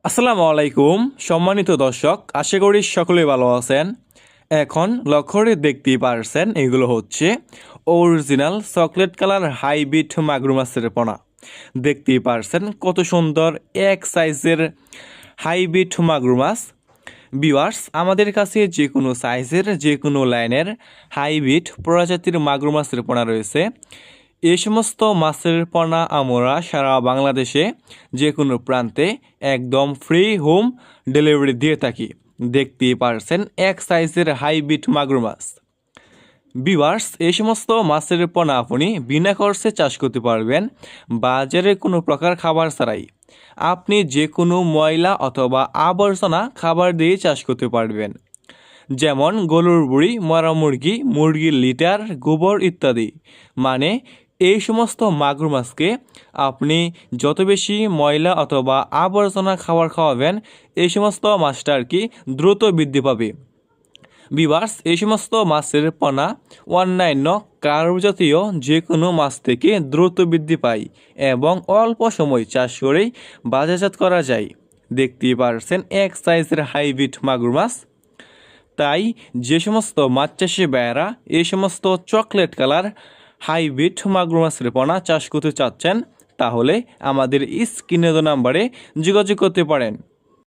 আসসালামু আলাইকুম সম্মানিত দর্শক, আশা করি সকলেই ভালো আছেন। এখন লক্ষ্য করে দেখতেই পারছেন এগুলো হচ্ছে অরিজিনাল চকলেট কালার হাইব্রিড মাগুর মাছের পোনা। দেখতেই পারছেন কত সুন্দর এক সাইজের হাইব্রিড মাগুর মাছ। ভিউয়ার্স, আমাদের কাছে যে কোনো সাইজের যে কোনো লাইনের হাইব্রিড প্রজাতির মাগুর মাছের পোনা রয়েছে। এই সমস্ত মাছের পোনা আমরা সারা বাংলাদেশে যে কোনো প্রান্তে একদম ফ্রি হোম ডেলিভারি দিয়ে থাকি। দেখতেই পারছেন এক সাইজের হাইব্রিড মাগুর মাছ। ভিউয়ার্স, এই সমস্ত মাছের পোনা আপনি বিনা খরচে চাষ করতে পারবেন, বাজারে কোনো প্রকার খাবার ছাড়াই। আপনি যে কোনো ময়লা অথবা আবর্জনা খাবার দিয়ে চাষ করতে পারবেন, যেমন গরুর বুড়ি, মরা মুরগি, মুরগির লিটার, গোবর ইত্যাদি। মানে এই সমস্ত মাগুর মাছকে আপনি যত বেশি ময়লা অথবা আবর্জনা খাবার খাওয়াবেন, এই সমস্ত মাছটা আর কি দ্রুত বৃদ্ধি পাবে। ভিউয়ার্স, এই সমস্ত মাছের পোনা অন্যান্য কার্প জাতীয় যে কোনো মাছ থেকে দ্রুত বৃদ্ধি পায় এবং অল্প সময় চাষ করেই বাজারজাত করা যায়। দেখতেই পারছেন এক সাইজের হাইব্রিড মাগুর মাছ। তাই যে সমস্ত মাছ চাষি ভাইয়েরা এই সমস্ত চকলেট কালার হাইব্রিড মাগুর মাছের পোনা চাষ করতে চাচ্ছেন, তাহলে আমাদের স্ক্রিনে দেওয়া নাম্বারে যোগাযোগ করতে পারেন।